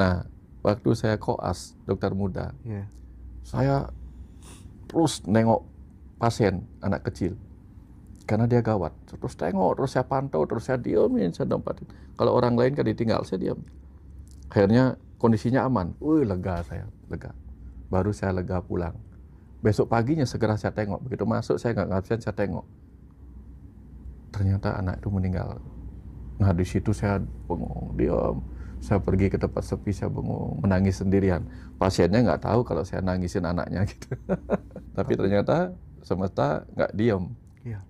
Nah, waktu saya koas dokter muda, saya terus nengok pasien anak kecil karena dia gawat. Terus tengok, terus saya pantau, terus saya diemin, saya tempatin. Kalau orang lain kan ditinggal, saya diam. Akhirnya kondisinya aman. Wih, lega saya, lega. Baru saya lega pulang. Besok paginya segera saya tengok. Begitu masuk saya nggak ngabsen, saya tengok. Ternyata anak itu meninggal. Nah di situ saya bengong, diam. Saya pergi ke tempat sepi, saya bengong, menangis sendirian. Pasiennya nggak tahu kalau saya nangisin anaknya gitu. Tapi ternyata semesta nggak diam.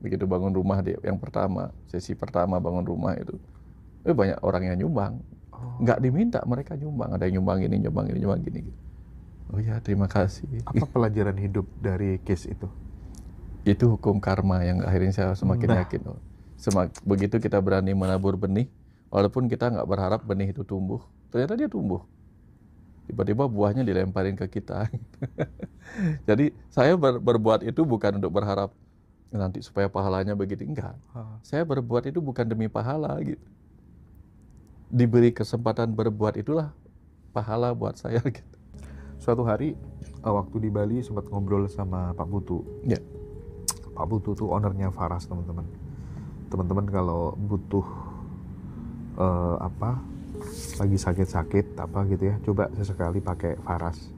Begitu bangun rumah dia, yang pertama, sesi pertama bangun rumah itu, banyak orang yang nyumbang. Nggak diminta, mereka nyumbang. Ada yang nyumbang ini, nyumbang ini, nyumbang gini. Oh ya, terima kasih. Apa pelajaran hidup dari case itu? Itu hukum karma yang akhirnya saya semakin yakin. Begitu kita berani menabur benih, walaupun kita nggak berharap benih itu tumbuh, ternyata dia tumbuh. Tiba-tiba buahnya dilemparin ke kita. Jadi saya berbuat itu bukan untuk berharap nanti supaya pahalanya begitu, enggak. Saya berbuat itu bukan demi pahala gitu. Diberi kesempatan berbuat itulah pahala buat saya gitu. Suatu hari waktu di Bali sempat ngobrol sama Pak Putu. Ya. Pak Putu tuh ownernya Faras, teman-teman. Teman-teman kalau butuh lagi sakit-sakit apa gitu ya, coba sesekali pakai Faras.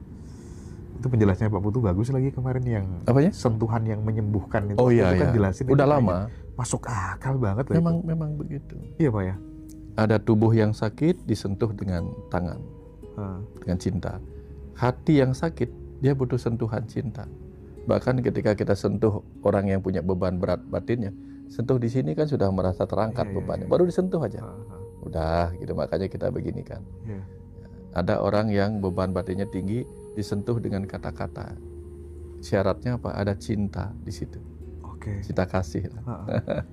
Itu penjelasannya Pak Putu bagus lagi kemarin, yang apanya? Sentuhan yang menyembuhkan itu. Oh iya, itu kan iya. Jelasin udah lama. Masuk akal banget lah. Memang begitu. Iya Pak ya. Ada tubuh yang sakit disentuh dengan tangan, dengan cinta. Hati yang sakit dia butuh sentuhan cinta. Bahkan ketika kita sentuh orang yang punya beban berat batinnya, sentuh di sini kan sudah merasa terangkat bebannya. Baru disentuh aja, udah gitu. Makanya kita begini kan. Ada orang yang beban batinnya tinggi, disentuh dengan kata-kata. Syaratnya apa? Ada cinta di situ. Cinta kasih.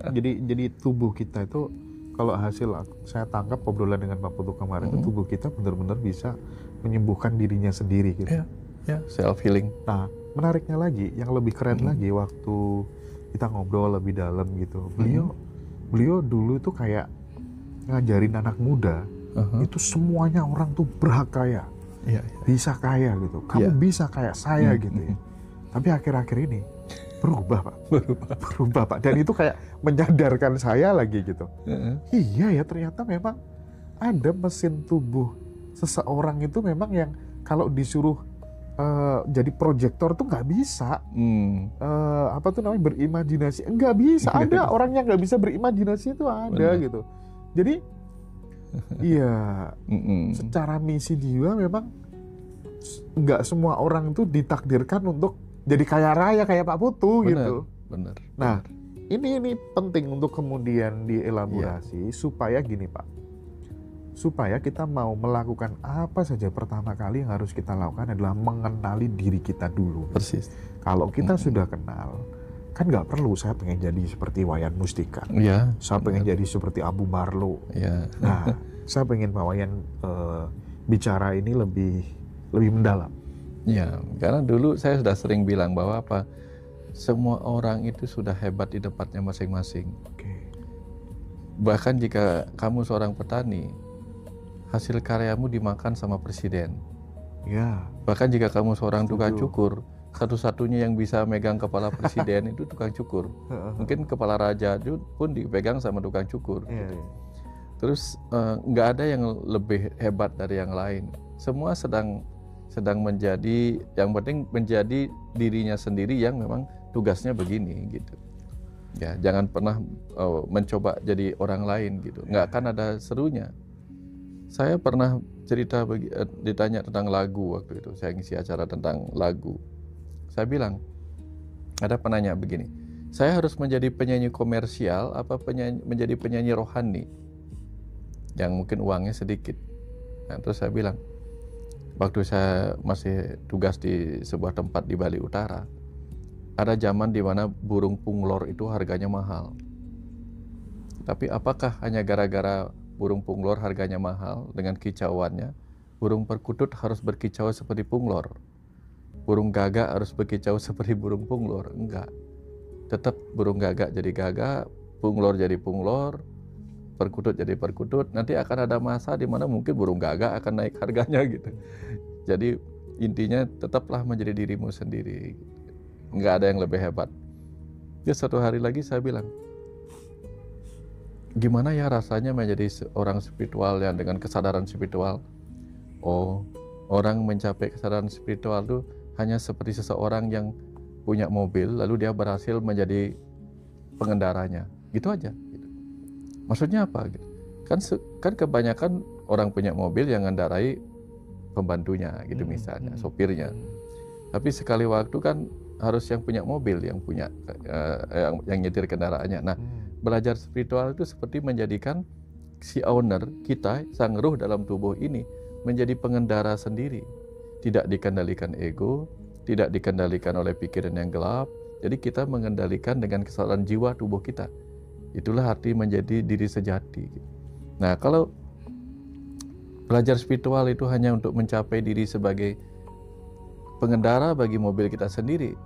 Jadi tubuh kita itu, kalau hasil saya tangkap obrolan dengan Pak Putu kemarin, itu tubuh kita benar-benar bisa menyembuhnya dirinya sendiri gitu. Ya, self healing. Nah, menariknya lagi, yang lebih keren lagi waktu kita ngobrol lebih dalam gitu. Beliau dulu itu kayak ngajarin anak muda, itu semuanya orang tuh berhak kaya. Bisa kaya gitu. Kamu bisa kayak saya gitu ya. Tapi akhir-akhir ini berubah Pak. Berubah Pak. Dan itu kayak menyadarkan saya lagi gitu. Iya ya, ternyata memang ada mesin tubuh seseorang itu memang yang kalau disuruh jadi proyektor tuh nggak bisa. Berimajinasi nggak bisa. Ada orang yang nggak bisa berimajinasi itu ada gitu. Jadi iya, secara misi jiwa memang nggak semua orang itu ditakdirkan untuk jadi kaya raya kayak Pak Putu gitu. Benar. Nah, ini penting untuk kemudian dielaborasi supaya gini Pak. Supaya kita mau melakukan apa saja, pertama kali yang harus kita lakukan adalah mengenali diri kita dulu. Persis. Kalau kita sudah kenal, kan nggak perlu saya pengen jadi seperti Wayan Mustika. Saya pengen jadi seperti Abu Marlo. Nah, saya pengen Pak Wayan bicara ini lebih mendalam. Ya, karena dulu saya sudah sering bilang bahwa semua orang itu sudah hebat di tempatnya masing-masing. Bahkan jika kamu seorang petani, hasil karyamu dimakan sama presiden. Bahkan jika kamu seorang tukang cukur, satu-satunya yang bisa megang kepala presiden itu tukang cukur. Mungkin kepala raja pun dipegang sama tukang cukur. Terus nggak ada yang lebih hebat dari yang lain. Semua sedang menjadi, yang penting menjadi dirinya sendiri yang memang tugasnya begini gitu. Ya, jangan pernah mencoba jadi orang lain gitu. Nggak akan ada serunya. Saya pernah cerita ditanya tentang lagu waktu itu. Saya ngisi acara tentang lagu. Saya bilang, ada penanya begini, saya harus menjadi penyanyi komersial apa menjadi penyanyi rohani yang mungkin uangnya sedikit. Nah, terus saya bilang, waktu saya masih tugas di sebuah tempat di Bali Utara, ada zaman di mana burung punglor itu harganya mahal. Tapi apakah hanya gara-gara burung punglor harganya mahal dengan kicauannya, burung perkutut harus berkicau seperti punglor? Burung gagak harus berkicau seperti burung punglor? Enggak. Tetap burung gagak jadi gagak, punglor jadi punglor, perkutut jadi perkutut, nanti akan ada masa di mana mungkin burung gagak akan naik harganya gitu. Jadi intinya tetaplah menjadi dirimu sendiri, nggak ada yang lebih hebat. Ya satu hari lagi saya bilang, gimana ya rasanya menjadi orang spiritual yang dengan kesadaran spiritual. Oh, orang mencapai kesadaran spiritual itu hanya seperti seseorang yang punya mobil lalu dia berhasil menjadi pengendaranya, gitu aja gitu. Maksudnya apa gitu? Kan kebanyakan orang punya mobil yang mengendarai pembantunya gitu, misalnya sopirnya. Tapi sekali waktu kan harus yang punya mobil yang punya yang nyetir kendaraannya. Nah, belajar spiritual itu seperti menjadikan si owner kita, sang ruh dalam tubuh ini menjadi pengendara sendiri, tidak dikendalikan ego, tidak dikendalikan oleh pikiran yang gelap. Jadi kita mengendalikan dengan kesadaran jiwa tubuh kita. Itulah arti menjadi diri sejati. Nah, kalau belajar spiritual itu hanya untuk mencapai diri sebagai pengendara bagi mobil kita sendiri,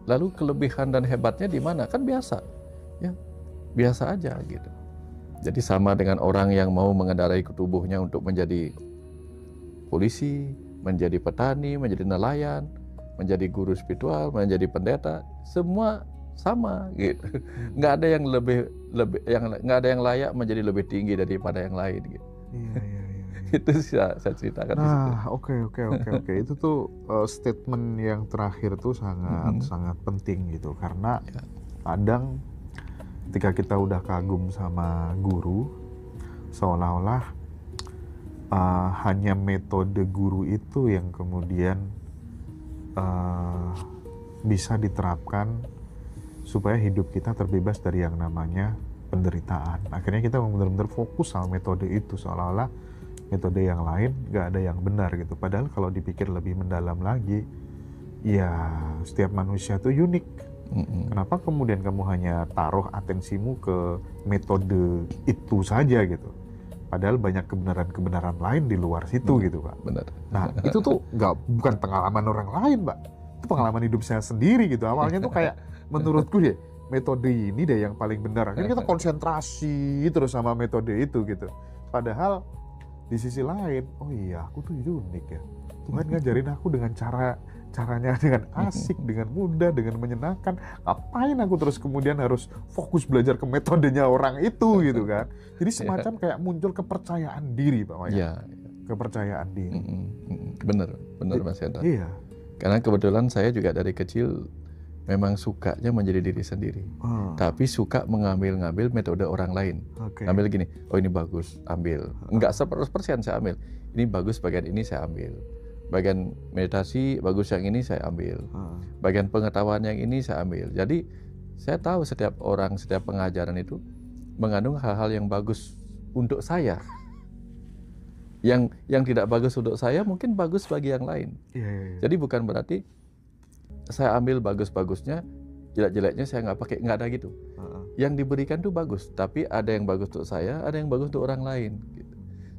lalu kelebihan dan hebatnya di mana? Kan biasa, ya biasa aja gitu. Jadi sama dengan orang yang mau mengendarai tubuhnya untuk menjadi polisi, menjadi petani, menjadi nelayan, menjadi guru spiritual, menjadi pendeta, semua sama gitu. Nggak ada yang nggak ada yang layak menjadi lebih tinggi daripada yang lain gitu. Iya. Itu saya ceritakan. Nah, oke. Itu tuh statement yang terakhir tuh sangat penting gitu, karena kadang ketika kita udah kagum sama guru, seolah-olah hanya metode guru itu yang kemudian bisa diterapkan supaya hidup kita terbebas dari yang namanya penderitaan. Akhirnya kita benar-benar fokus sama metode itu, seolah-olah metode yang lain gak ada yang benar gitu. Padahal kalau dipikir lebih mendalam lagi, ya setiap manusia itu unik. Kenapa kemudian kamu hanya taruh atensimu ke metode itu saja gitu? Padahal banyak kebenaran-kebenaran lain di luar situ gitu, Pak. Benar. Nah, itu tuh bukan pengalaman orang lain, Pak. Itu pengalaman hidup saya sendiri gitu. Awalnya tuh kayak menurutku deh, metode ini deh yang paling benar. Akhirnya kita konsentrasi terus sama metode itu gitu. Padahal di sisi lain, oh iya aku tuh unik ya. Tuhan ngajarin aku dengan caranya dengan asik, dengan mudah, dengan menyenangkan. Ngapain aku terus kemudian harus fokus belajar ke metodenya orang itu gitu kan. Jadi semacam kayak muncul kepercayaan diri, Pak Wayan. Iya. Kepercayaan diri. Bener Mas Hendra. Iya. Karena kebetulan saya juga dari kecil memang sukanya menjadi diri sendiri. Tapi suka mengambil metode orang lain. Ambil gini, oh ini bagus, ambil. Enggak 100% saya ambil. Ini bagus, bagian ini saya ambil. Bagian meditasi bagus yang ini saya ambil. Bagian pengetahuan yang ini saya ambil. Jadi saya tahu setiap orang, setiap pengajaran itu mengandung hal-hal yang bagus untuk saya. Yang tidak bagus untuk saya mungkin bagus bagi yang lain. Jadi bukan berarti saya ambil bagus-bagusnya, jelek-jeleknya saya nggak pakai, nggak ada gitu. Yang diberikan tuh bagus, tapi ada yang bagus untuk saya, ada yang bagus untuk orang lain. Gitu.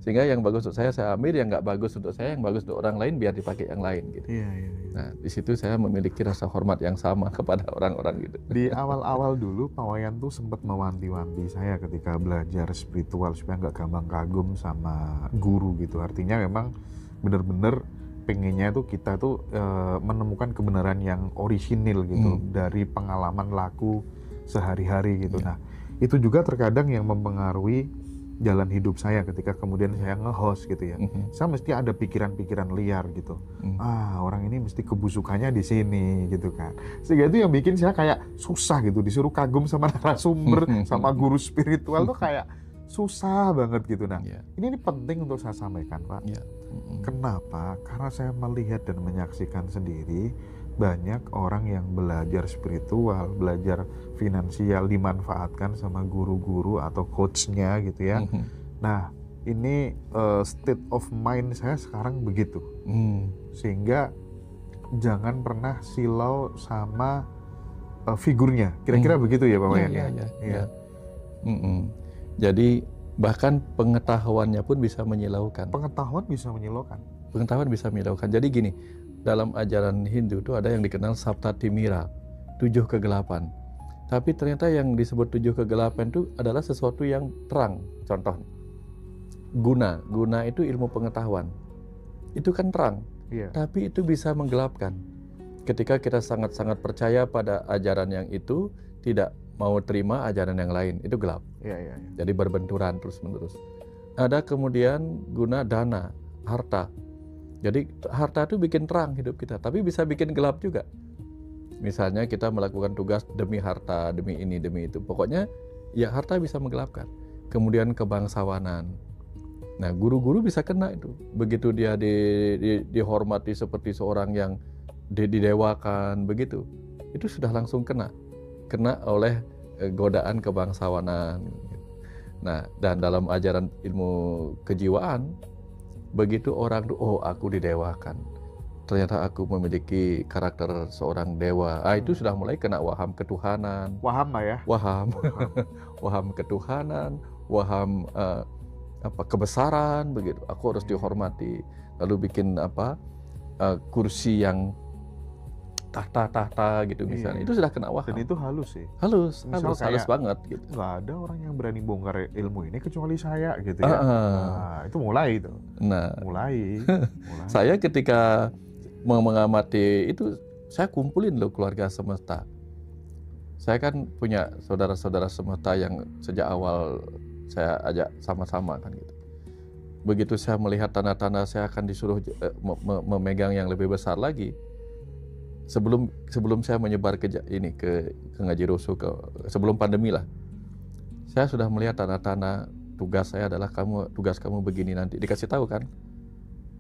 Sehingga yang bagus untuk saya ambil, yang nggak bagus untuk saya, yang bagus untuk orang lain biar dipakai yang lain. Gitu. Nah, di situ saya memiliki rasa hormat yang sama kepada orang-orang gitu. Di awal-awal dulu Pak Wayan tuh sempat mewanti-wanti saya ketika belajar spiritual supaya nggak gampang kagum sama guru gitu. Artinya memang benar-benar pengennya tuh kita tuh menemukan kebenaran yang orisinil gitu dari pengalaman laku sehari-hari gitu. Nah, itu juga terkadang yang mempengaruhi jalan hidup saya ketika kemudian saya nge-host gitu ya. Saya mesti ada pikiran-pikiran liar gitu. Orang ini mesti kebusukannya di sini gitu kan. Sehingga itu yang bikin saya kayak susah gitu, disuruh kagum sama narasumber, sama guru spiritual tuh kayak susah banget gitu. Nah, ini penting untuk saya sampaikan, Pak. Kenapa? Karena saya melihat dan menyaksikan sendiri banyak orang yang belajar spiritual, belajar finansial dimanfaatkan sama guru-guru atau coachnya gitu ya. Nah, ini state of mind saya sekarang begitu. Sehingga jangan pernah silau sama figurnya. Kira-kira begitu ya, Pak Wayan? Iya. Jadi bahkan pengetahuannya pun bisa menyilaukan. Pengetahuan bisa menyilaukan. Jadi gini, dalam ajaran Hindu itu ada yang dikenal Saptatimira, 7 kegelapan. Tapi ternyata yang disebut 7 kegelapan itu adalah sesuatu yang terang. Contoh, guna itu ilmu pengetahuan. Itu kan terang, tapi itu bisa menggelapkan. Ketika kita sangat-sangat percaya pada ajaran yang itu, tidak mau terima ajaran yang lain, itu gelap. Jadi berbenturan terus-menerus. Ada kemudian guna dana, harta. Jadi harta itu bikin terang hidup kita, tapi bisa bikin gelap juga. Misalnya kita melakukan tugas demi harta, demi ini, demi itu. Pokoknya ya harta bisa menggelapkan. Kemudian kebangsawanan. Nah, guru-guru bisa kena itu. Begitu dia dihormati seperti seorang yang didewakan, begitu. Itu sudah langsung kena oleh godaan kebangsawanan. Nah, dan dalam ajaran ilmu kejiwaan, begitu orang tuh, oh aku didewakan. Ternyata aku memiliki karakter seorang dewa. Itu sudah mulai kena waham ketuhanan. Waham lah ya. Waham ketuhanan, waham kebesaran, begitu. Aku harus dihormati. Lalu bikin kursi yang tahta gitu misalnya. Itu sudah kena waham. Dan itu halus sih. Halus banget gitu. Nggak ada orang yang berani bongkar ilmu ini kecuali saya gitu ya. Nah, itu mulai itu. Nah, mulai. Saya ketika mengamati itu, saya kumpulin loh keluarga semesta. Saya kan punya saudara-saudara semesta yang sejak awal saya ajak sama-sama kan gitu. Begitu saya melihat tanda-tanda saya akan disuruh memegang yang lebih besar lagi. Sebelum saya menyebar ke Ngaji Rusuh, sebelum pandemi lah, saya sudah melihat tanda-tanda tugas saya adalah tugas kamu begini nanti, dikasih tahu kan.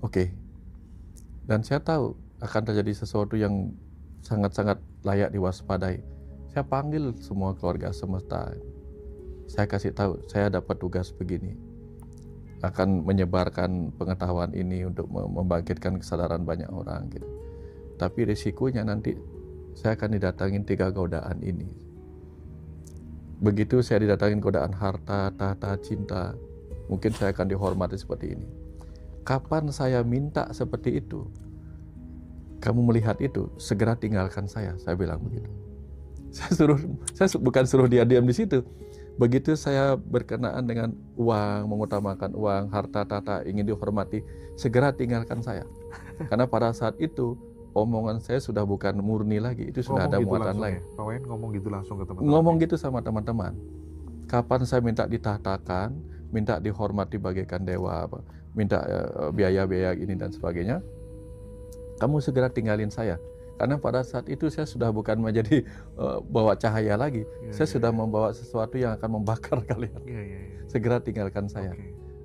Oke. Dan saya tahu akan terjadi sesuatu yang sangat-sangat layak diwaspadai. Saya panggil semua keluarga semesta. Saya kasih tahu, saya dapat tugas begini. Akan menyebarkan pengetahuan ini untuk membangkitkan kesadaran banyak orang gitu. Tapi risikonya nanti saya akan didatangin 3 godaan ini. Begitu saya didatangin godaan harta, tahta, cinta, mungkin saya akan dihormati seperti ini. Kapan saya minta seperti itu, kamu melihat itu, segera tinggalkan saya bilang begitu. Saya bukan suruh dia diam di situ. Begitu saya berkenaan dengan uang, mengutamakan uang, harta, tahta, ingin dihormati, segera tinggalkan saya. Karena pada saat itu omongan saya sudah bukan murni lagi, itu sudah ada muatan lain. Pak Wayan ngomong gitu langsung ke teman-teman. Ngomong gitu sama teman-teman. Kapan saya minta ditahtakan, minta dihormati bagaikan dewa, minta biaya-biaya ini dan sebagainya, kamu segera tinggalin saya. Karena pada saat itu saya sudah bukan menjadi bawa cahaya lagi, saya sudah membawa sesuatu yang akan membakar kalian. Segera tinggalkan saya.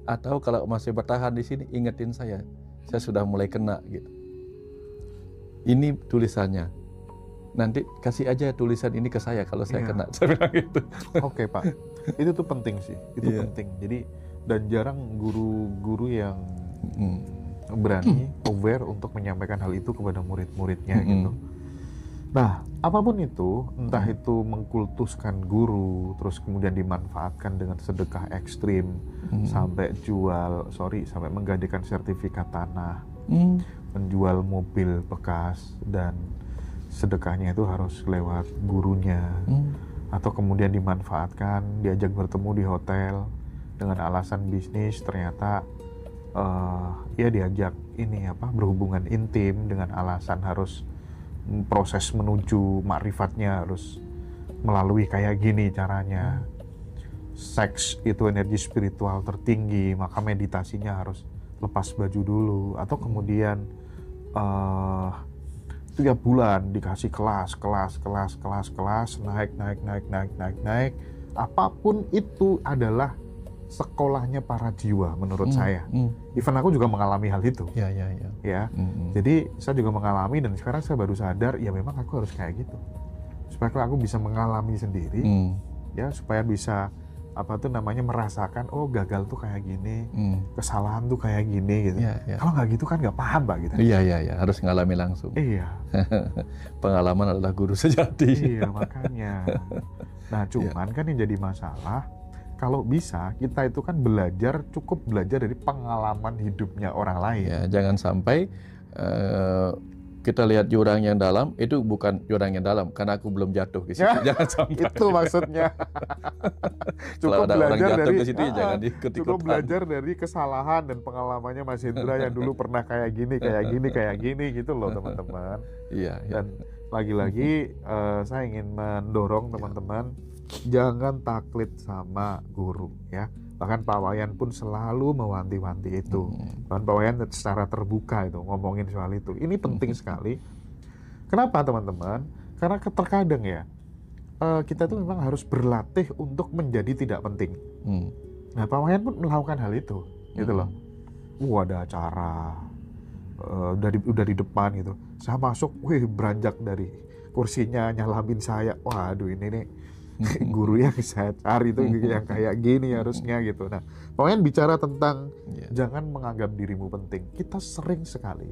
Atau kalau masih bertahan di sini, ingetin saya sudah mulai kena gitu. Ini tulisannya. Nanti kasih aja tulisan ini ke saya kalau saya kena. Saya bilang gitu. Oke Pak, itu tuh penting sih. Itu penting. Jadi dan jarang guru-guru yang berani aware untuk menyampaikan hal itu kepada murid-muridnya gitu. Nah, apapun itu, entah itu mengkultuskan guru, terus kemudian dimanfaatkan dengan sedekah ekstrim, sampai sampai menggandakan sertifikat tanah, menjual mobil bekas, dan sedekahnya itu harus lewat gurunya, atau kemudian dimanfaatkan, diajak bertemu di hotel dengan alasan bisnis, ternyata diajak berhubungan intim dengan alasan harus proses menuju makrifatnya harus melalui kayak gini caranya. Seks itu energi spiritual tertinggi, maka meditasinya harus lepas baju dulu, atau kemudian 3 bulan dikasih kelas, naik. Apapun itu adalah sekolahnya para jiwa menurut saya. Even aku juga mengalami hal itu. Ya. Jadi saya juga mengalami, dan sekarang saya baru sadar, ya memang aku harus kayak gitu. Supaya aku bisa mengalami sendiri, ya, supaya bisa merasakan, oh gagal tuh kayak gini, kesalahan tuh kayak gini gitu. Kalau nggak gitu kan nggak paham Pak gitu. Iya, harus ngalami langsung. Iya. Pengalaman adalah guru sejati. Iya, makanya. Nah, cuman kan yang jadi masalah, kalau bisa kita itu kan cukup belajar dari pengalaman hidupnya orang lain. Ya, jangan sampai kita lihat jurang yang dalam, itu bukan jurang yang dalam, karena aku belum jatuh ke situ. Jangan sampai. Itu maksudnya. Kalau ada orang jatuh ke situ ya jangan diikut-ikutan. Cukup belajar dari kesalahan dan pengalamannya Mas Hendra yang dulu pernah kayak gini gitu loh teman-teman. Iya. Dan lagi-lagi saya ingin mendorong teman-teman jangan taklid sama guru ya. Bahkan Pak Wayan pun selalu mewanti-wanti itu. Bahkan Pak Wayan secara terbuka itu ngomongin soal itu. Ini penting sekali. Kenapa teman-teman? Karena terkadang ya kita tuh memang harus berlatih untuk menjadi tidak penting. Nah Pak Wayan pun melakukan hal itu, gitu loh. Ada acara, udah di depan gitu. Saya masuk, beranjak dari kursinya nyalamin saya. Waduh ini nih guru yang saya cari itu yang kayak gini harusnya gitu. Nah, Pak bicara tentang jangan menganggap dirimu penting. Kita sering sekali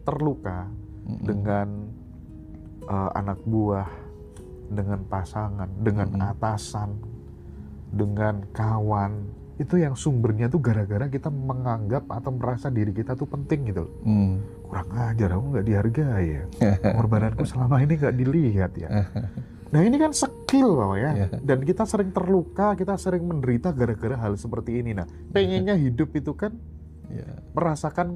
terluka dengan anak buah, dengan pasangan, dengan atasan, dengan kawan. Itu yang sumbernya tuh gara-gara kita menganggap atau merasa diri kita tuh penting gitu. Kurang ajar, aku nggak dihargai ya. Pengorbananku selama ini nggak dilihat ya. Nah ini kan skill Pak ya, dan kita sering terluka, kita sering menderita gara-gara hal seperti ini. Nah pengennya hidup itu kan merasakan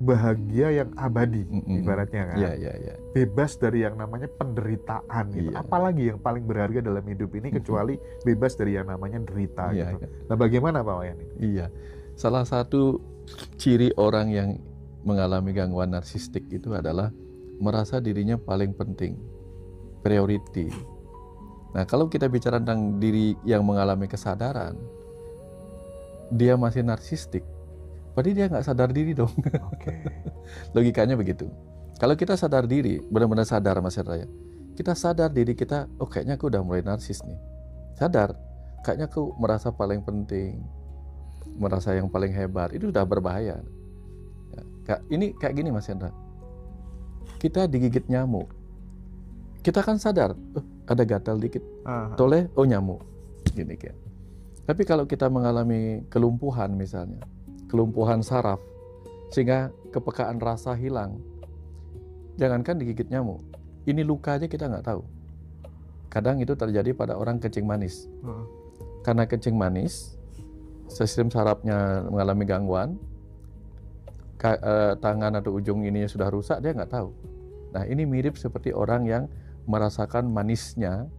bahagia yang abadi, ibaratnya kan, bebas dari yang namanya penderitaan gitu. Apalagi yang paling berharga dalam hidup ini kecuali bebas dari yang namanya derita gitu. Nah bagaimana Pak Wayan? Iya, salah satu ciri orang yang mengalami gangguan narsistik itu adalah merasa dirinya paling penting, priority. Nah, kalau kita bicara tentang diri yang mengalami kesadaran, dia masih narsistik, berarti dia nggak sadar diri dong. Logikanya begitu. Kalau kita sadar diri, benar-benar sadar Mas Raya, kita sadar diri kita, kayaknya aku udah mulai narsis nih. Sadar, kayaknya aku merasa paling penting, merasa yang paling hebat, itu udah berbahaya. Ini kayak gini Mas Hendra, kita digigit nyamuk, kita kan sadar, ada gatal dikit, toleh, nyamuk, gini kan. Tapi kalau kita mengalami kelumpuhan misalnya, kelumpuhan saraf, sehingga kepekaan rasa hilang, jangankan digigit nyamuk, ini luka aja kita nggak tahu. Kadang itu terjadi pada orang kencing manis. Karena kencing manis, sistem sarafnya mengalami gangguan, tangan atau ujung ininya sudah rusak, dia nggak tahu. Nah ini mirip seperti orang yang merasakan manisnya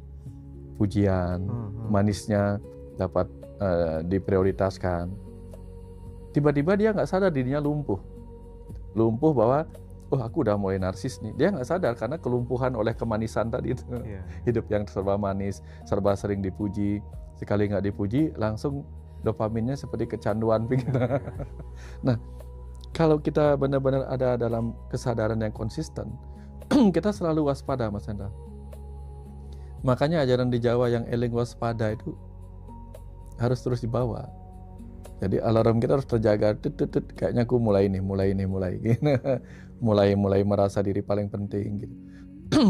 pujian, manisnya dapat diprioritaskan. Tiba-tiba dia nggak sadar dirinya lumpuh bahwa aku udah mulai narsis nih. Dia nggak sadar karena kelumpuhan oleh kemanisan tadi itu. Hidup yang serba manis, serba sering dipuji, sekali nggak dipuji langsung dopaminnya seperti kecanduan pikiran. Nah kalau kita benar-benar ada dalam kesadaran yang konsisten, kita selalu waspada Mas Hendra. Makanya ajaran di Jawa yang eling waspada itu harus terus dibawa. Jadi alarm kita harus terjaga. Kayaknya aku mulai mulai merasa diri paling penting gitu.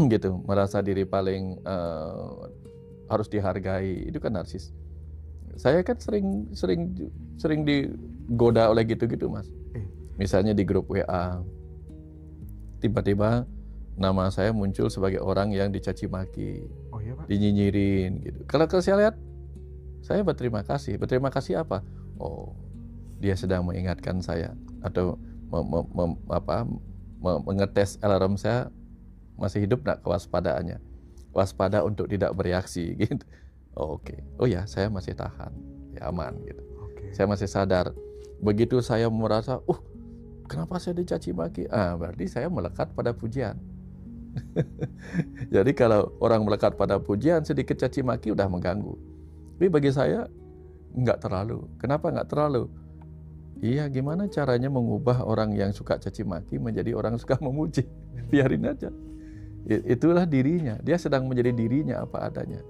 Gitu, merasa diri paling harus dihargai. Itu kan narsis. Saya kan sering digoda oleh gitu-gitu Mas. Misalnya di grup WA, tiba-tiba nama saya muncul sebagai orang yang dicaci maki, dinyinyirin gitu. Kalau saya lihat, saya berterima kasih. Berterima kasih apa? Dia sedang mengingatkan saya atau mengetes alarm saya masih hidup nggak kewaspadaannya, waspada untuk tidak bereaksi gitu. Saya masih tahan, ya aman gitu. Saya masih sadar. Begitu saya merasa, kenapa saya dicaci maki? Berarti saya melekat pada pujian. Jadi kalau orang melekat pada pujian, sedikit caci maki udah mengganggu. Tapi bagi saya nggak terlalu. Kenapa nggak terlalu? Iya, gimana caranya mengubah orang yang suka caci maki menjadi orang suka memuji? Biarin aja. Itulah dirinya. Dia sedang menjadi dirinya apa adanya.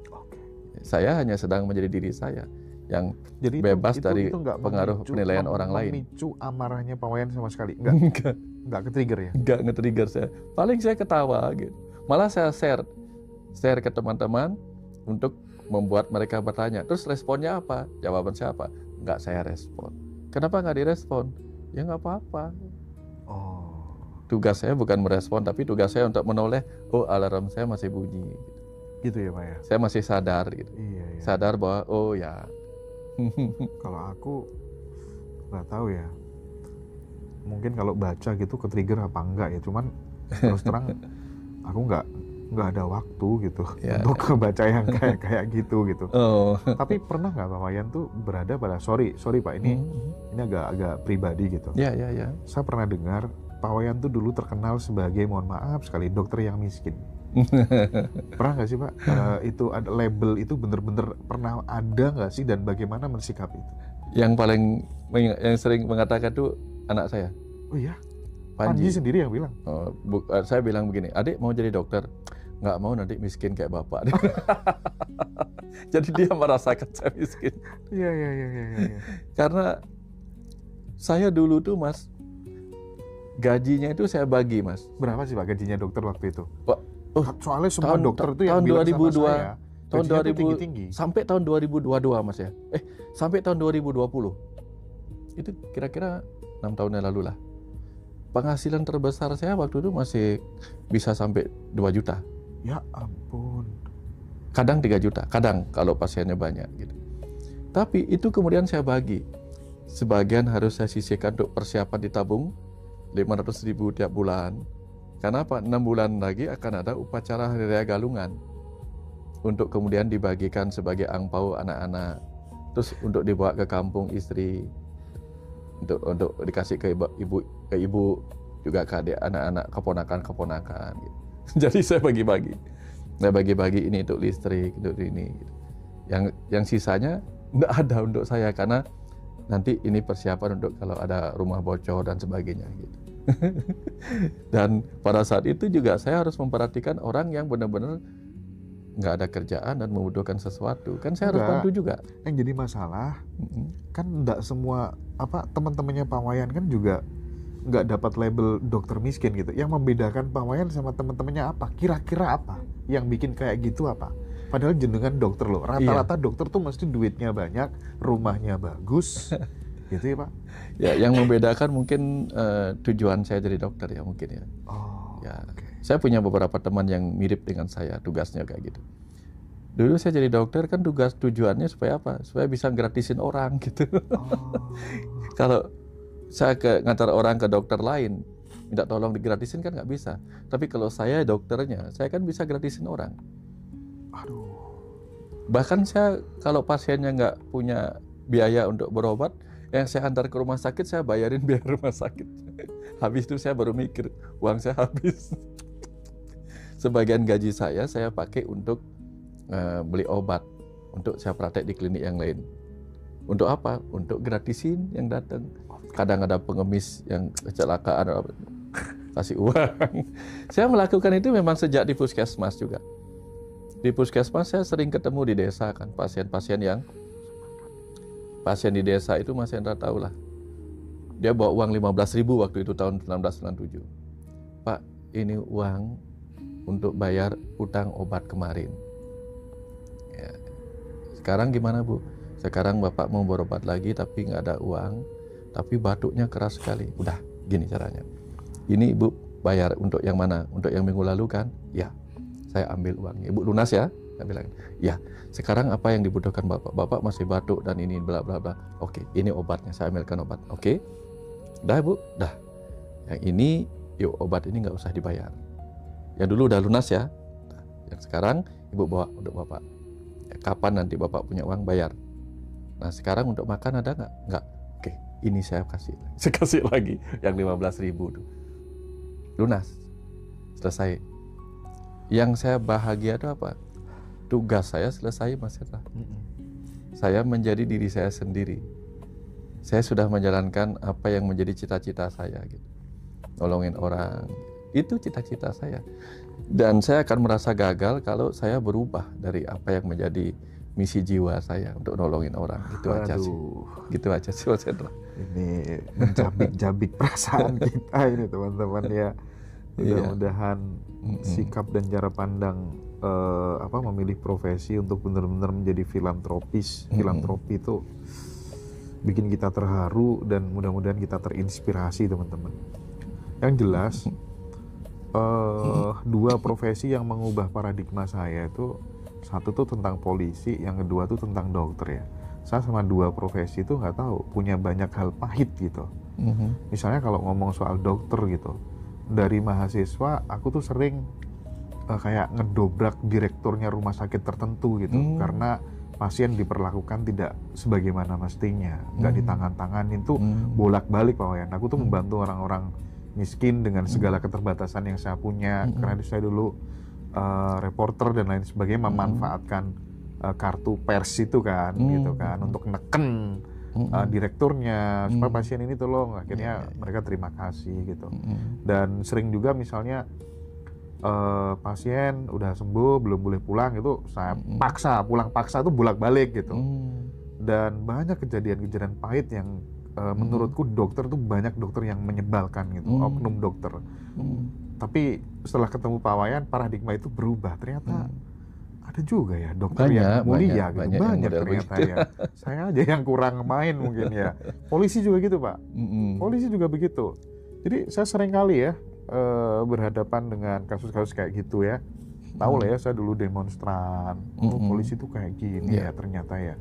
Saya hanya sedang menjadi diri saya yang jadi bebas dari pengaruh penilaian orang lain. Memicu amarahnya Pak Wayan sama sekali? Enggak ke-trigger ya? Enggak nge-trigger saya. Paling saya ketawa gitu. Malah saya share ke teman-teman untuk membuat mereka bertanya. Terus responnya apa? Jawaban saya apa? Enggak saya respon. Kenapa enggak direspon? Ya enggak apa-apa. tugas saya bukan merespon, tapi tugas saya untuk menoleh, oh alarm saya masih bunyi. Gitu ya Pak ya? Saya masih sadar gitu. Iya, iya. Sadar bahwa oh ya. Kalau aku nggak tahu ya. Mungkin kalau baca gitu ke-trigger apa enggak ya. Cuman terus terang aku nggak ada waktu gitu Ya. untuk baca yang kayak gitu. Oh. Tapi pernah nggak Pak Wayan tuh berada pada sorry Pak ini agak pribadi gitu. Ya. Saya pernah dengar Pak Wayan tuh dulu terkenal sebagai, mohon maaf sekali, dokter yang miskin. Pernah nggak sih Pak? Itu ada label itu bener-bener pernah ada nggak sih, dan bagaimana mensikapi itu? Yang sering mengatakan tuh anak saya. Oh iya? Panji sendiri yang bilang? Saya bilang begini, adik mau jadi dokter? Nggak mau, nanti miskin kayak bapak. Jadi dia merasakan saya miskin. Iya. Karena saya dulu tuh Mas, gajinya itu saya bagi Mas. Berapa sih Pak gajinya dokter waktu itu? Pak, Soalnya semua dokter itu tahun yang bilang 2002, sama saya, tahun gajinya tuh 2000 tinggi-tinggi. sampai tahun 2022 Mas ya. Sampai tahun 2020. Itu kira-kira 6 tahun yang lalu lah. Penghasilan terbesar saya waktu itu masih bisa sampai 2 juta. Ya ampun. Kadang 3 juta, kadang kalau pasiennya banyak gitu. Tapi itu kemudian saya bagi. Sebagian harus saya sisihkan untuk persiapan ditabung 500.000 tiap bulan. Karena apa? 6 bulan lagi akan ada upacara Hari Raya Galungan. Untuk kemudian dibagikan sebagai angpau anak-anak. Terus untuk dibawa ke kampung istri. Untuk dikasih ke ibu, juga ke adik, anak-anak, keponakan gitu. Jadi saya bagi-bagi. Saya bagi-bagi ini untuk listrik, untuk ini gitu. Yang sisanya enggak ada untuk saya, karena nanti ini persiapan untuk kalau ada rumah bocor dan sebagainya gitu. Dan pada saat itu juga saya harus memperhatikan orang yang benar-benar nggak ada kerjaan dan membutuhkan sesuatu. Kan saya harus bantu juga. Yang jadi masalah kan nggak semua teman-temannya Pak Wayan kan juga nggak dapat label dokter miskin gitu. Yang membedakan Pak Wayan sama teman-temannya apa? Kira-kira apa? Yang bikin kayak gitu apa? Padahal jenengan dokter loh. Rata-rata dokter tuh mesti duitnya banyak, rumahnya bagus, gitu ya Pak? Ya, yang membedakan mungkin tujuan saya jadi dokter ya mungkin ya. Oh, ya. Okay. Saya punya beberapa teman yang mirip dengan saya, tugasnya kayak gitu. Dulu saya jadi dokter kan tujuannya supaya apa? Supaya bisa gratisin orang gitu. Oh. Kalau saya ngantar orang ke dokter lain, minta tolong digratisin kan nggak bisa. Tapi kalau saya dokternya, saya kan bisa gratisin orang. Aduh. Bahkan saya kalau pasiennya nggak punya biaya untuk berobat, yang saya antar ke rumah sakit saya bayarin biaya rumah sakit. Habis itu saya baru mikir, uang saya habis. Sebagian gaji saya pakai untuk beli obat, untuk saya praktek di klinik yang lain. Untuk apa? Untuk gratisin yang datang. Kadang ada pengemis yang kecelakaan, kasih uang. Saya melakukan itu memang sejak di puskesmas juga. Di puskesmas saya sering ketemu di desa kan, pasien di desa itu Mas Hendra tahu lah. Dia bawa uang 15.000 waktu itu tahun 1997. Pak, ini uang untuk bayar utang obat kemarin. Ya. Sekarang gimana Bu? Sekarang Bapak mau berobat lagi tapi nggak ada uang, tapi batuknya keras sekali. Udah, gini caranya. Ini Ibu bayar untuk yang mana? Untuk yang minggu lalu kan? Ya, saya ambil uangnya. Ibu lunas ya? Saya bilang, ya. Sekarang apa yang dibutuhkan Bapak? Bapak masih batuk dan ini bla bla bla. Oke, ini obatnya. Saya ambilkan obat. Oke, dah Bu, dah. Yang ini, yuk obat ini nggak usah dibayar. Yang dulu udah lunas ya. Nah, yang sekarang Ibu bawa untuk Bapak. Ya, kapan nanti Bapak punya uang bayar. Nah sekarang untuk makan ada nggak? Nggak. Oke, ini saya kasih. Saya kasih lagi yang 15.000 tuh. Lunas. Selesai. Yang saya bahagia itu apa? Tugas saya selesai Mas Hendra. Saya menjadi diri saya sendiri. Saya sudah menjalankan apa yang menjadi cita-cita saya gitu. Nolongin orang. Itu cita-cita saya. Dan saya akan merasa gagal kalau saya berubah dari apa yang menjadi misi jiwa saya untuk nolongin orang. Gitu aja sih. Gitu aja sih Mas Hendra. Ini mencabik-cabik perasaan kita ini teman-teman ya. Mudah-mudahan sikap dan cara pandang memilih profesi untuk benar-benar menjadi filantropis. Filantropi itu bikin kita terharu dan mudah-mudahan kita terinspirasi teman-teman. Yang jelas dua profesi yang mengubah paradigma saya itu, satu tuh tentang polisi, yang kedua tuh tentang dokter ya. Saya sama dua profesi itu nggak tahu, punya banyak hal pahit gitu. Misalnya kalau ngomong soal dokter gitu, dari mahasiswa aku tuh sering kayak ngedobrak direkturnya rumah sakit tertentu gitu, karena pasien diperlakukan tidak sebagaimana mestinya, nggak ditangan-tanganin tuh bolak-balik Pak Wayan. Aku tuh membantu orang-orang miskin dengan segala keterbatasan yang saya punya, karena saya dulu reporter dan lain sebagainya, memanfaatkan kartu pers itu kan, gitu kan, untuk neken direkturnya supaya pasien ini tolong, akhirnya mereka terima kasih gitu. Dan sering juga misalnya pasien udah sembuh belum boleh pulang, itu saya paksa pulang, paksa tuh bolak-balik gitu. Dan banyak kejadian-kejadian pahit yang menurutku dokter tuh banyak dokter yang menyebalkan gitu, oknum dokter. Tapi setelah ketemu Pak Wayan, paradigma itu berubah. Ternyata ada juga ya dokter yang mulia gitu. Banyak ternyata ya. Saya aja yang kurang main mungkin ya. Polisi juga gitu Pak. Polisi juga begitu. Jadi saya sering kali ya berhadapan dengan kasus-kasus kayak gitu ya. Tahu lah ya, saya dulu demonstran. Polisi tuh kayak gini ya ternyata ya.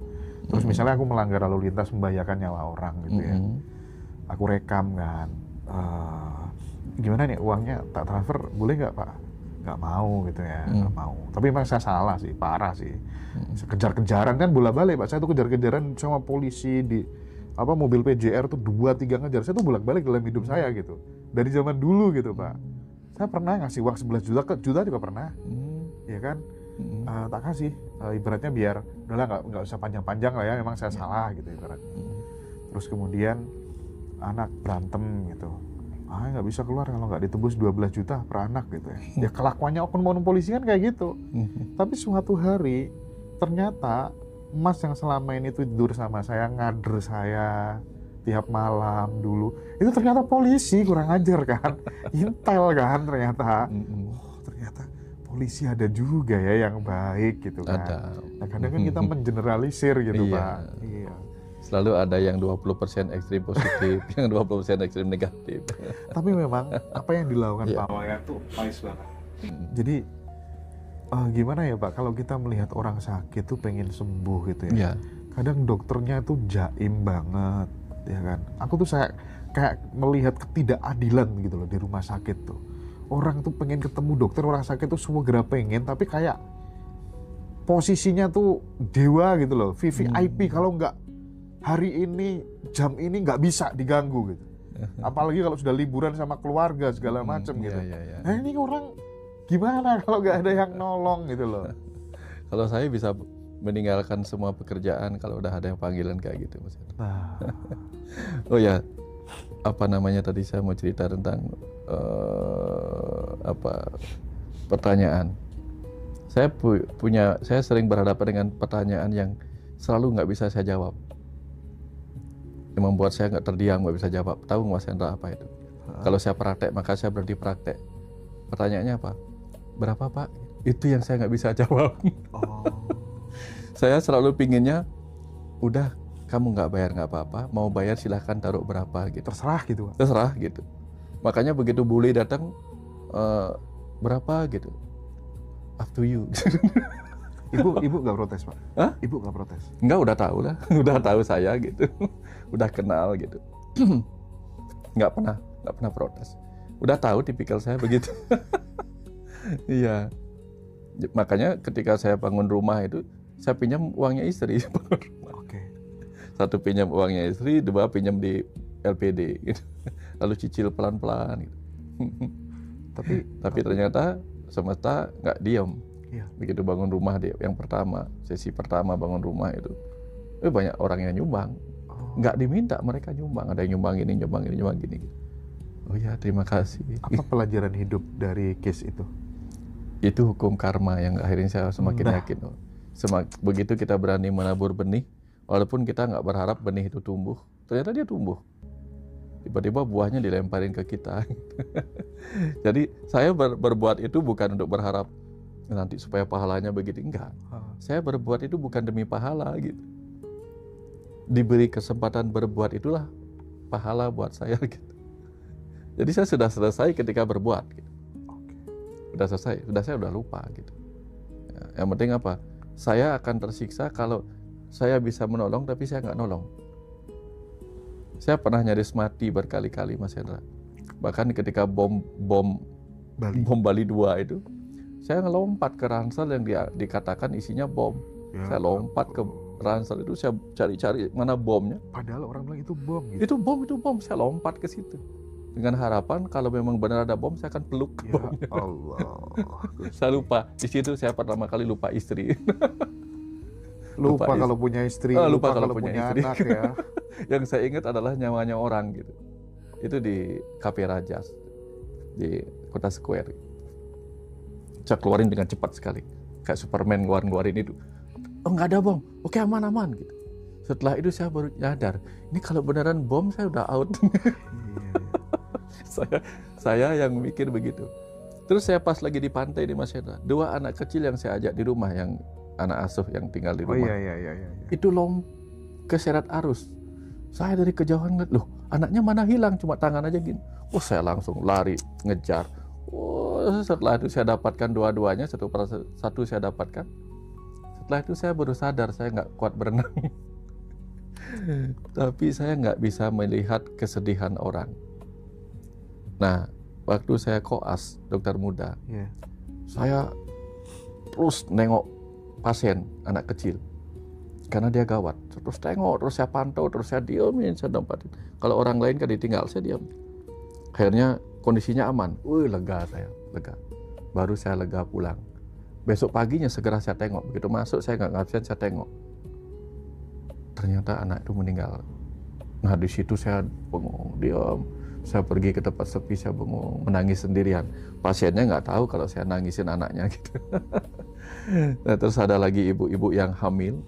Terus misalnya aku melanggar lalu lintas membahayakan nyawa orang gitu ya. Aku rekam kan. Gimana nih uangnya tak transfer, boleh nggak Pak? Nggak mau gitu ya, nggak mau. Tapi memang saya salah sih, parah sih. Kejar-kejaran kan bolak-balik Pak. Saya tuh kejar-kejaran sama polisi di mobil PJR tuh 2-3 ngejar. Saya tuh bolak-balik dalam hidup saya gitu. Dari zaman dulu gitu Pak. Saya pernah ngasih uang 11 juta ke juta juga pernah. Ya kan? Tak kasih. Ibaratnya biar udahlah nggak usah panjang-panjang lah ya, memang saya salah gitu ibaratnya. Terus kemudian anak berantem gitu. Nggak bisa keluar kalau nggak ditebus 12 juta per anak gitu ya. Ya kelakuannya oknum polisi kan kayak gitu. Tapi suatu hari ternyata Mas yang selama ini tidur sama saya, ngader saya tiap malam dulu, itu ternyata polisi, kurang ajar kan. Intel kan ternyata. Ternyata polisi ada juga ya yang baik gitu kan. Nah, kadang kan kita mengeneralisir gitu Pak. Iya. Selalu ada yang 20% ekstrim positif, yang 20% ekstrim negatif. Tapi memang apa yang dilakukan Pak Wayan tuh wise banget. Jadi gimana ya Pak, kalau kita melihat orang sakit tuh pengen sembuh gitu ya. Kadang dokternya tuh jaim banget, ya kan. Aku tuh saya kayak melihat ketidakadilan gitu loh di rumah sakit tuh. Orang tuh pengen ketemu dokter, orang sakit tuh semua segera pengen, tapi kayak posisinya tuh dewa gitu loh, VVIP, kalau nggak hari ini, jam ini nggak bisa diganggu gitu. Apalagi kalau sudah liburan sama keluarga segala macam gitu. Nah ini orang gimana kalau nggak ada yang nolong gitu loh. Kalau saya bisa meninggalkan semua pekerjaan kalau udah ada yang panggilan kayak gitu Mas. Oh ya, tadi saya mau cerita tentang pertanyaan. Saya sering berhadapan dengan pertanyaan yang selalu nggak bisa saya jawab. Yang membuat saya nggak terdiam, nggak bisa jawab. Tahu Mas Hendra apa itu? Kalau saya praktek, maka saya berhenti praktek. Pertanyaannya apa? Berapa Pak? Itu yang saya nggak bisa jawab. Saya selalu pinginnya, udah kamu nggak bayar nggak apa-apa, mau bayar silahkan taruh berapa gitu. Terserah gitu Pak. Terserah gitu. Makanya begitu bule datang, berapa gitu, up to you. Ibu nggak protes Pak? Hah? Ibu nggak protes? Nggak, udah tahu lah, udah tahu saya gitu, udah kenal gitu, nggak pernah protes, udah tahu tipikal saya begitu. Iya, makanya ketika saya bangun rumah itu saya pinjam uangnya istri. Satu pinjam uangnya istri, dua pinjam di LPD gitu. Lalu cicil pelan-pelan gitu. Tapi ternyata semesta nggak diam. Begitu bangun rumah yang pertama, sesi pertama bangun rumah itu, banyak orang yang nyumbang. Nggak diminta, mereka nyumbang. Ada yang nyumbang ini, nyumbang gini. Oh ya, terima kasih. Apa pelajaran hidup dari case itu? Itu hukum karma yang akhirnya saya semakin yakin. Begitu kita berani menabur benih, walaupun kita nggak berharap benih itu tumbuh, ternyata dia tumbuh. Tiba-tiba buahnya dilemparin ke kita. Jadi saya berbuat itu bukan untuk berharap nanti supaya pahalanya begitu, enggak. Saya berbuat itu bukan demi pahala gitu. Diberi kesempatan berbuat itulah pahala buat saya gitu. Jadi saya sudah selesai ketika berbuat gitu. Oke. Udah selesai, saya udah lupa gitu. Ya, yang penting apa? Saya akan tersiksa kalau saya bisa menolong tapi saya nggak nolong. Saya pernah nyaris mati berkali-kali, Mas Hendra. Bahkan ketika bom Bali 2 itu, saya ngelompat ke ransel yang dikatakan isinya bom. Ya, saya lompat ke ransel itu, saya cari-cari mana bomnya. Padahal orang bilang itu bom gitu. Itu bom. Saya lompat ke situ dengan harapan kalau memang benar ada bom, saya akan peluk Ya bomnya. Allah. Saya lupa. Di situ saya pertama kali lupa istri. Lupa kalau punya istri, lupa kalau kalau punya punya istri. anak ya. Yang saya ingat adalah nyawanya orang gitu. Itu di Cafe Rajas di Kota Square. Saya keluarin dengan cepat sekali, kayak Superman ngeluarin itu. Oh, nggak ada bom, oke aman gitu. Setelah itu saya baru nyadar, ini kalau beneran bom saya udah out. saya yang mikir begitu. Terus saya pas lagi di pantai di Mas Hendra, 2 anak kecil yang saya ajak di rumah, yang anak asuh yang tinggal di rumah. Iya. Itu keseret arus. Saya dari kejauhan ngeliat, loh anaknya mana hilang, cuma tangan aja gini. Oh, saya langsung lari ngejar. Oh, setelah itu saya dapatkan dua-duanya, satu saya dapatkan. Setelah itu saya baru sadar saya nggak kuat berenang. Tapi saya nggak bisa melihat kesedihan orang. Nah, waktu saya koas dokter muda, saya terus nengok pasien anak kecil karena dia gawat. Terus tengok, terus saya pantau, terus saya diemin, saya tempatin. Kalau orang lain kan ditinggal, saya diam. Akhirnya kondisinya aman. Lega saya, lega. Baru saya lega pulang. Besok paginya segera saya tengok. Begitu masuk saya nggak ngabsen, saya tengok. Ternyata anak itu meninggal. Nah, di situ saya bengong, diam. Saya pergi ke tempat sepi, saya bengong, menangis sendirian. Pasiennya nggak tahu kalau saya nangisin anaknya gitu. Nah, terus ada lagi ibu yang hamil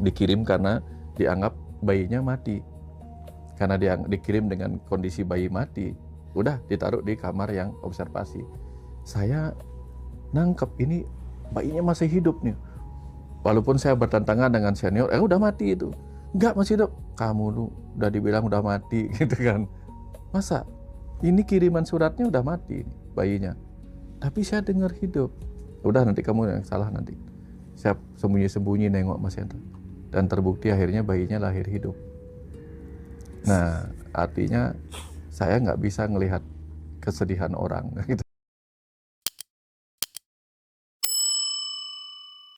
dikirim karena dianggap bayinya mati. Karena dia dikirim dengan kondisi bayi mati, udah ditaruh di kamar yang observasi. Saya nangkep ini bayinya masih hidup nih. Walaupun saya bertentangan dengan senior, udah mati itu. Enggak, masih hidup. Kamu lu udah dibilang udah mati gitu kan. Masa? Ini kiriman suratnya udah mati bayinya. Tapi saya dengar hidup. Udah, nanti kamu yang salah nanti. Saya sembunyi-sembunyi nengok Mas Hendra. Dan terbukti akhirnya bayinya lahir hidup. Nah, artinya saya nggak bisa ngelihat kesedihan orang gitu.